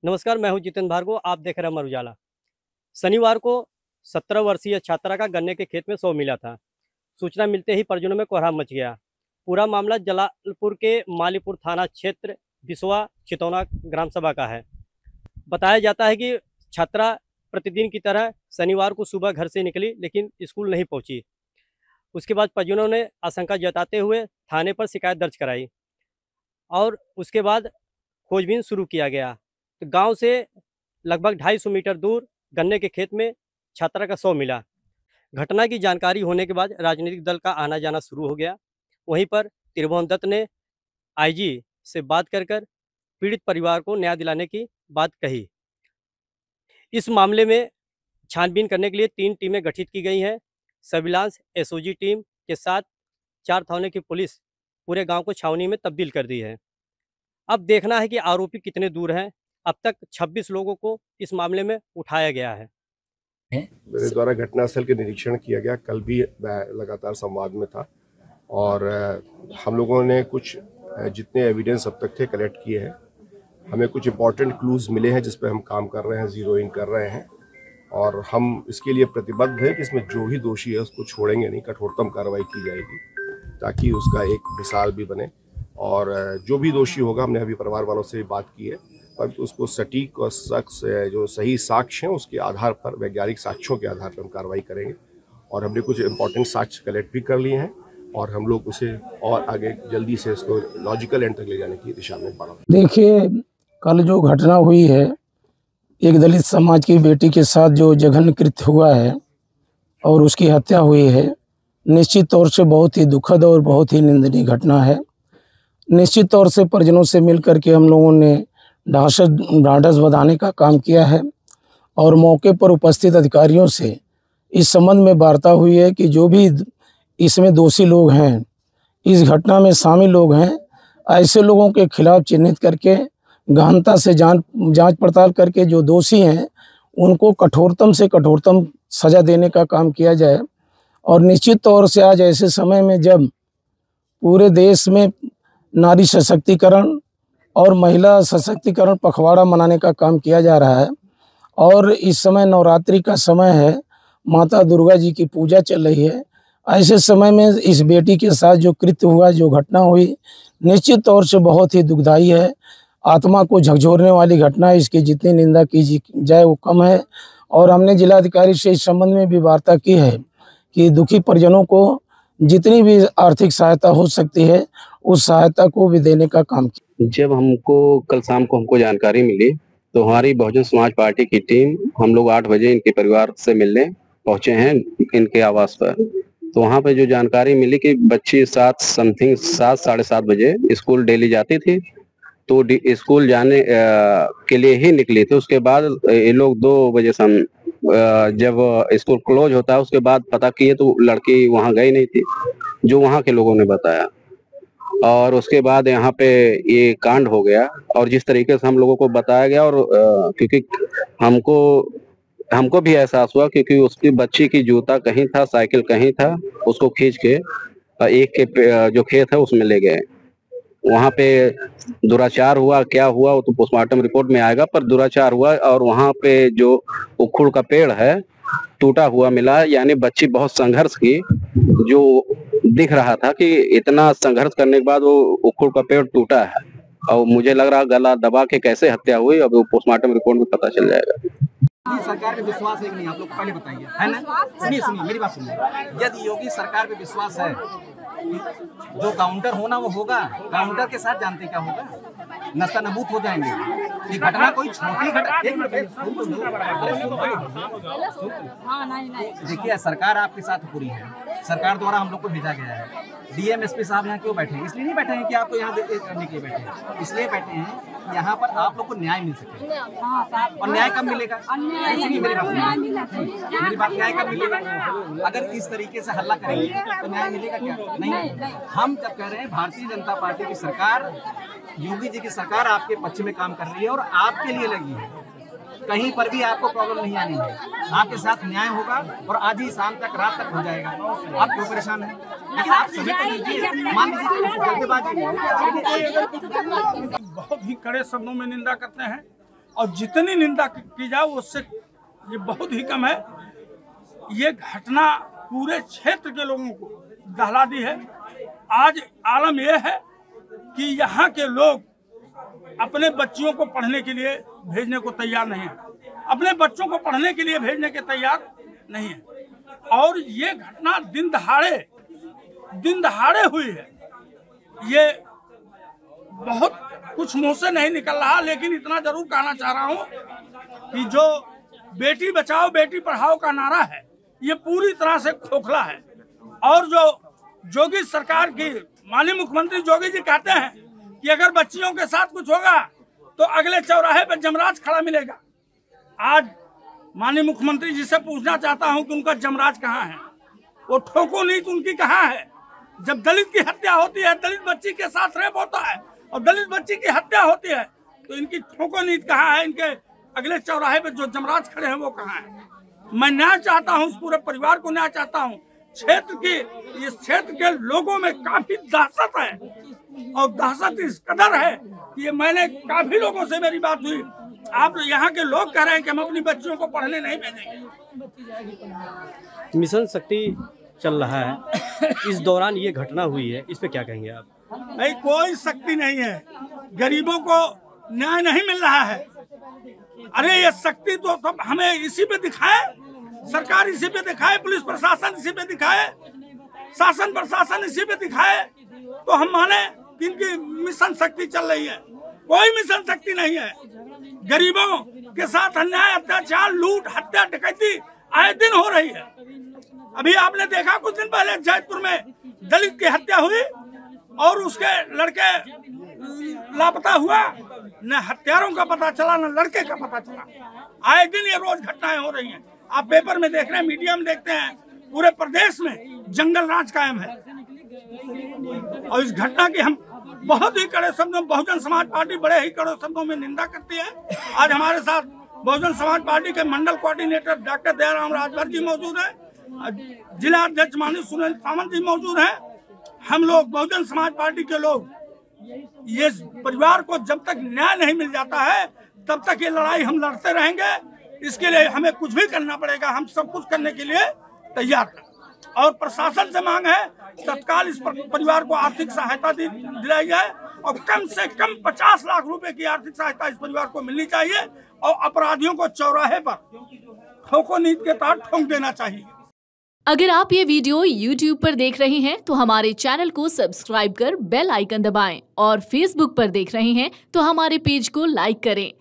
नमस्कार, मैं हूं जितेंद्र भार्गव। आप देख रहे हैं अमर उजाला। शनिवार को 17 वर्षीय छात्रा का गन्ने के खेत में शव मिला था। सूचना मिलते ही परिजनों में कोहराम मच गया। पूरा मामला जलालपुर के मालीपुर थाना क्षेत्र बिसवा चितौना ग्राम सभा का है। बताया जाता है कि छात्रा प्रतिदिन की तरह शनिवार को सुबह घर से निकली, लेकिन स्कूल नहीं पहुंची। उसके बाद परिजनों ने आशंका जताते हुए थाने पर शिकायत दर्ज कराई और उसके बाद खोजबीन शुरू किया गया। तो गांव से लगभग 250 मीटर दूर गन्ने के खेत में छात्रा का शव मिला। घटना की जानकारी होने के बाद राजनीतिक दल का आना जाना शुरू हो गया। वहीं पर त्रिभुवन दत्त ने आईजी से बात कर पीड़ित परिवार को न्याय दिलाने की बात कही। इस मामले में छानबीन करने के लिए 3 टीमें गठित की गई हैं। सर्विलांस एसओजी टीम के साथ 4 थाने की पुलिस पूरे गांव को छावनी में तब्दील कर दी है। अब देखना है कि आरोपी कितने दूर हैं। अब तक 26 लोगों को इस मामले में उठाया गया है। मेरे द्वारा घटनास्थल के निरीक्षण किया गया। कल भी मैं लगातार संवाद में था और हम लोगों ने कुछ जितने एविडेंस अब तक थे कलेक्ट किए हैं। हमें कुछ इंपॉर्टेंट क्लूज मिले हैं जिस पे हम काम कर रहे हैं, जीरो इन कर रहे हैं और हम इसके लिए प्रतिबद्ध हैं कि इसमें जो भी दोषी है उसको छोड़ेंगे नहीं, कठोरतम कार्रवाई की जाएगी ताकि उसका एक मिसाल भी बने। और जो भी दोषी होगा, हमने अभी परिवार वालों से बात की है, पर उसको सटीक और सख्त जो सही साक्ष्य हैं उसके आधार पर, वैज्ञानिक साक्ष्यों के आधार पर हम कार्रवाई करेंगे। और हमने कुछ इंपॉर्टेंट साक्ष्य कलेक्ट भी कर लिए हैं और हम लोग उसे और आगे जल्दी से इसको लॉजिकल एंड तक ले जाने की दिशा में बढ़ा। देखिए, कल जो घटना हुई है, एक दलित समाज की बेटी के साथ जो जघन्य कृत्य हुआ है और उसकी हत्या हुई है, निश्चित तौर से बहुत ही दुखद और बहुत ही निंदनीय घटना है। निश्चित तौर से परिजनों से मिल करके हम लोगों ने ढाढ़स बंधाने का काम किया है और मौके पर उपस्थित अधिकारियों से इस संबंध में वार्ता हुई है कि जो भी इसमें दोषी लोग हैं, इस घटना में शामिल लोग हैं, ऐसे लोगों के खिलाफ चिन्हित करके गहनता से जांच पड़ताल करके जो दोषी हैं उनको कठोरतम से कठोरतम सजा देने का काम किया जाए। और निश्चित तौर से आज ऐसे समय में जब पूरे देश में नारी सशक्तिकरण और महिला सशक्तिकरण पखवाड़ा मनाने का काम किया जा रहा है और इस समय नवरात्रि का समय है, माता दुर्गा जी की पूजा चल रही है, ऐसे समय में इस बेटी के साथ जो कृत्य हुआ, जो घटना हुई, निश्चित तौर से बहुत ही दुखदायी है, आत्मा को झकझोरने वाली घटना है। इसकी जितनी निंदा की जाए वो कम है। और हमने जिलाधिकारी से इस संबंध में भी वार्ता की है कि दुखी परिजनों को जितनी भी आर्थिक सहायता हो सकती है उस सहायता को भी देने का काम किया। जब कल शाम को हमको जानकारी मिली तो हमारी बहुजन समाज पार्टी की टीम, हम लोग 8 बजे इनके परिवार से मिलने पहुंचे हैं इनके आवास पर। तो वहां पे जो जानकारी मिली कि बच्ची 7 साढ़े 7 बजे स्कूल डेली जाती थी, तो स्कूल जाने के लिए ही निकली थी। उसके बाद ये लोग 2 बजे जब स्कूल क्लोज होता है उसके बाद पता किए तो लड़की वहां गई नहीं थी, जो वहां के लोगों ने बताया। और उसके बाद यहाँ पे ये कांड हो गया और जिस तरीके से हम लोगों को बताया गया और क्योंकि हमको भी एहसास हुआ क्योंकि उसकी बच्ची की जूता कहीं था, साइकिल कहीं था, उसको खींच के एक के जो खेत है उसमें ले गए। वहाँ पे दुराचार हुआ, क्या हुआ वो तो पोस्टमार्टम रिपोर्ट में आएगा, पर दुराचार हुआ। और वहाँ पे जो उखुड़ का पेड़ है टूटा हुआ मिला, यानी बच्ची बहुत संघर्ष की, जो दिख रहा था कि इतना संघर्ष करने के बाद वो उखुड़ का पेड़ टूटा है। और मुझे लग रहा गला दबा के कैसे हत्या हुई, अब वो पोस्टमार्टम रिपोर्ट में पता चल जाएगा। सरकार पे विश्वास है कि नहीं, आप लोग पहले बताइए, है ना? सुनिए मेरी बात सुनिए। यदि योगी सरकार पे विश्वास है, जो काउंटर होना वो होगा। काउंटर के साथ जानते क्या होगा, नस्ता नबूत हो जाएंगे। ये घटना कोई छोटी घटना, एक मिनट देखिए, सरकार आपके साथ पूरी है। सरकार द्वारा हम लोग को भेजा गया है। डीएम एसपी साहब यहाँ क्यों बैठे हैं? इसलिए नहीं बैठे हैं कि आपको यहाँ करने के लिए बैठे हैं, इसलिए बैठे हैं यहाँ पर आप लोग को न्याय मिल सके। और न्याय कब मिलेगा? मेरी बात, न्याय कब मिलेगा? अगर इस तरीके से हल्ला करेंगे तो न्याय मिलेगा क्या? नहीं। हम जब कह रहे हैं भारतीय जनता पार्टी की सरकार, योगी जी की सरकार आपके पक्ष में काम कर रही है और आपके लिए लगी है, कहीं पर भी आपको प्रॉब्लम नहीं आनी है। आपके साथ न्याय होगा और आज ही शाम तक, रात तक हो जाएगा। आप क्यों परेशान हैं? लेकिन आप समय तो लीजिए, मान लीजिए जल्दबाजी। बहुत ही कड़े शब्दों में निंदा करते हैं और जितनी निंदा की जाए उससे ये बहुत ही कम है। ये घटना पूरे क्षेत्र के लोगों को दहला दी है। आज आलम यह है कि यहाँ के लोग अपने बच्चियों को पढ़ने के लिए भेजने को तैयार नहीं है, अपने बच्चों को पढ़ने के लिए भेजने के तैयार नहीं है। और ये घटना दिन दहाड़े हुई है। ये बहुत कुछ मुंह से नहीं निकल रहा, लेकिन इतना जरूर कहना चाह रहा हूँ कि जो बेटी बचाओ बेटी पढ़ाओ का नारा है ये पूरी तरह से खोखला है। और जो योगी सरकार की माननीय मुख्यमंत्री योगी जी कहते हैं कि अगर बच्चियों के साथ कुछ होगा तो अगले चौराहे पर जमराज खड़ा मिलेगा। आज माननीय मुख्यमंत्री जी से पूछना चाहता हूं कि उनका जमराज कहाँ है, वो ठोको नीति उनकी कहाँ है। जब दलित की हत्या होती है, दलित बच्ची के साथ रेप होता है और दलित बच्ची की हत्या होती है, तो इनकी ठोको नीति कहाँ है, इनके अगले चौराहे पे जो जमराज खड़े हैं वो कहाँ है। मैं न्याय चाहता हूँ, इस पूरे परिवार को न्याय चाहता हूँ। इस क्षेत्र के लोगों में काफी दहशत है और दहशत इस कदर है कि ये मैंने काफी लोगों से मेरी बात हुई, आप यहाँ के लोग कह रहे हैं कि हम अपनी बच्चियों को पढ़ने नहीं भेजेंगे। मिशन शक्ति चल रहा है, इस दौरान ये घटना हुई है, इस पे क्या कहेंगे आप? नहीं, कोई शक्ति नहीं है, गरीबों को न्याय नहीं मिल रहा है। अरे ये शक्ति तो हमें इसी पे दिखाए, सरकार इसी पे दिखाए, पुलिस प्रशासन इसी पे दिखाए, शासन प्रशासन इसी पे दिखाए, तो हम माने कि इनकी मिशन शक्ति चल रही है। कोई मिशन शक्ति नहीं है। गरीबों के साथ अन्याय, अत्याचार, लूट, हत्या, डकैती आए दिन हो रही है। अभी आपने देखा कुछ दिन पहले जयपुर में दलित की हत्या हुई और उसके लड़के लापता हुआ, न हत्यारों का पता चला न लड़के का पता चला। आए दिन ये रोज घटनाएं हो रही हैं। आप पेपर में देख रहे हैं, मीडिया में देखते हैं, पूरे प्रदेश में जंगल राज कायम है। और इस घटना की हम बहुत ही कड़े शब्दों, बहुजन समाज पार्टी बड़े ही कड़े शब्दों में निंदा करती है। आज हमारे साथ बहुजन समाज पार्टी के मंडल कोऑर्डिनेटर डॉक्टर दयाराम राजभर जी मौजूद है, जिला अध्यक्ष माननीय सुनील सामंत जी मौजूद हैं। हम लोग बहुजन समाज पार्टी के लोग ये परिवार को जब तक न्याय नहीं मिल जाता है तब तक ये लड़ाई हम लड़ते रहेंगे। इसके लिए हमें कुछ भी करना पड़ेगा, हम सब कुछ करने के लिए तैयार हैं। और प्रशासन से मांग है तत्काल इस परिवार को आर्थिक सहायता दिलाई जाए और कम से कम 50 लाख रुपए की आर्थिक सहायता इस परिवार को मिलनी चाहिए और अपराधियों को चौराहे पर ठोको नीति के तहत ठोक देना चाहिए। अगर आप ये वीडियो YouTube पर देख रहे हैं तो हमारे चैनल को सब्सक्राइब कर बेल आइकन दबाएं और Facebook पर देख रहे हैं तो हमारे पेज को लाइक करें।